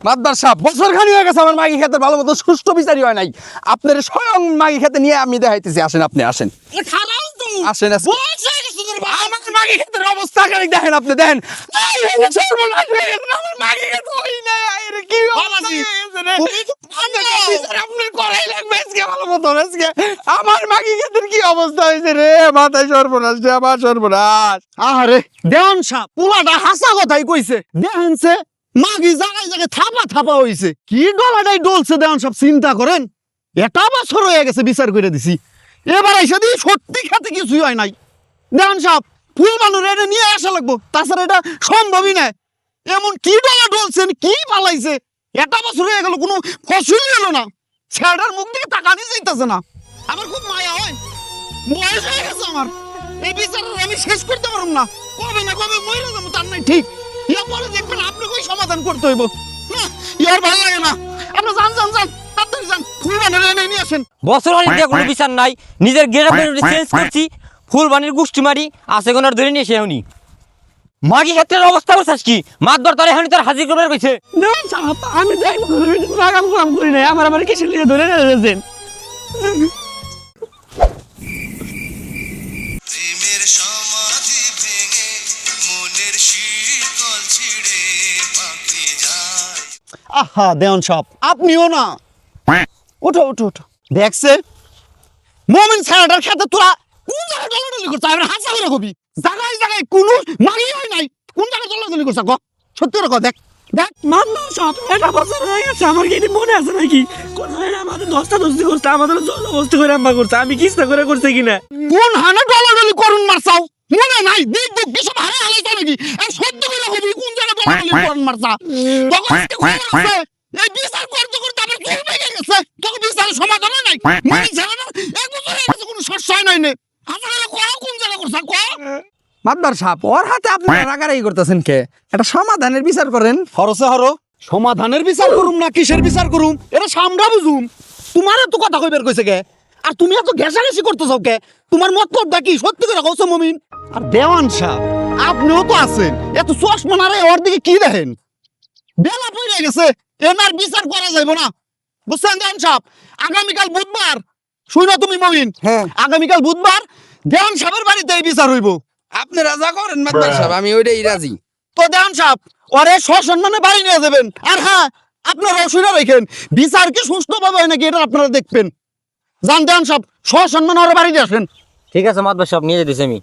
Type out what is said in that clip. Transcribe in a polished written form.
মাদ্দার সাহেব বছর খানি হয়ে গেছে আমার মাগি খেতে ভালো মতো সুষ্ঠু বিচারই হয় নাই। আপনার স্বয়ং মাগি খেতে নিয়ে আমি দেখাইতেছি, আসেন আপনি আসেন আসেন আমার মাগি খেতের অবস্থা খানিক দেখেন, আপনি দেখেন আমার মাগি খেতে হই নাই। কি আমার মাগি খেতের কি অবস্থা হয়েছে রে, মাথায় সর্বনাশ রে, আমার সর্বনাশ। আরে দেওয়ান সাহেব পোলাটা হাসা কথাই কইছে, দেখেনছে মাগি জায়গায় জায়গায় থাপা থাপা হইছে। কি ডলাটাই ডলছে দেওয়ান সাহেব, চিন্তা করেন। এটা বছর হয়ে গেছে বিচার করে দিছি, এবার এসে দিয়ে সত্যি খাতে কিছুই হয় নাই। দেওয়ান সাহেব ফুল মানুষ এটা নিয়ে আসা লাগবো, তাছাড়া এটা সম্ভবই না। এমন কি ডলা ডলছেন, কি পালাইছে, এটা বছর হয়ে গেল কোনো ফসলই এলো না। ছেলেটার মুখ দিকে টাকা দিয়ে যাইতেছে না। আমার খুব মায়া হয়, বয়স হয়ে গেছে আমার, এই বিচার আমি শেষ করতে পারব না। কবে না কবে মরে যাবো তার নাই ঠিক। ইয়া পরে দেখবেন আপনি কই সমাধান করতে হইব না, ইয়ার ভালো লাগে না। আপনি যান যান যান তাড়াতাড়ি যান, ফুলবানের এনে নিয়ে আসেন। বছর হলে দিয়ে কোনো বিচার নাই, নিজের গেটআপ চেঞ্জ করছি, ফুলবানির গুষ্টি মারি আছে কোন ধরে নিয়ে এসে উনি মাগি ক্ষেত্রের অবস্থা করছিস কি মাতবার তার এখন তার হাজির করবার কইছে। আমি রাগাম কাম করি নাই, আমার কিসের লিয়ে ধরে নিয়েছেন। আহা দেওয়ান সাহেব আপনিও না, ওঠো ওঠো ওঠো। দেখছে মমিন ছাড়াটার খেতে তোরা কোন জায়গায় দলাদলি করছে, আমরা হাসা করে কবি জায়গায় জায়গায় কোনো মাগি হয় নাই, কোন জায়গায় দলাদলি করছে ক সত্যি করে ক। দেখ দেখ মানলাম সব, এটা বছর হয়ে গেছে, আমার কি মনে আছে নাকি কোথায় আমাদের দশটা দস্তি করছে, আমাদের জলবস্তি করে আম্মা করছে, আমি কিস্তা করে করছে কিনা। কোন হানে দলাদলি করুন মারছাও মনে নাই, দেখ দেখ কি সব হারে হালাইছে নাকি, এই সত্যি করে কবি কোন জায়গায় দলাদলি করুন মারছা। তখন কি খবর আছে এই বিচার করতে করতে আমার চুল পেকে গেছে, তখন বিচারের সমাধান নাই। মানে জানা এক বছর হয়ে গেছে কোনো শস্যই নাই নে, হাসা করে ক কোন জায়গা করছা ক। মাদ্দার সাহেব ওর হাতে আপনারা রাগারাগি করতেছেন কে, এটা সমাধানের বিচার করেন। হরসে হরো সমাধানের বিচার করুম না কিসের বিচার করুম, এটা সামরা বুঝুম। তোমার এত কথা কইবার কইছে কে, আর তুমি এত ঘেঁষাঘেঁষি করতেছো কে, তোমার মতলবটা কি সত্যি করে কইছো মুমিন। আর দেওয়ান সাহেব আপনিও তো আছেন, এত চশমা না রে ওর দিকে কি দেখেন, বেলা পড়ে গেছে, এনার বিচার করা যাইব না বুঝছেন। দেওয়ান সাহেব আগামীকাল বুধবার, শুনো তুমি মুমিন, হ্যাঁ আগামীকাল বুধবার দেওয়ান সাহেবের বাড়িতে এই বিচার হইব। আপনি রাজা করেন মাদ্দার সাহেব, আমি ওইটাই রাজি। তো দেওয়ান সাহেব ওরে সসম্মানে বাড়ি নিয়ে যাবেন। আর হ্যাঁ আপনারা অসুবিধা রেখেন, বিচার কি সুষ্ঠুভাবে হয় নাকি এটা আপনারা দেখবেন। যান দেওয়ান সাহেব সসম্মানে ওরে বাড়ি দিয়ে আসেন। ঠিক আছে মাতবার সব নিয়ে যেতেছি আমি।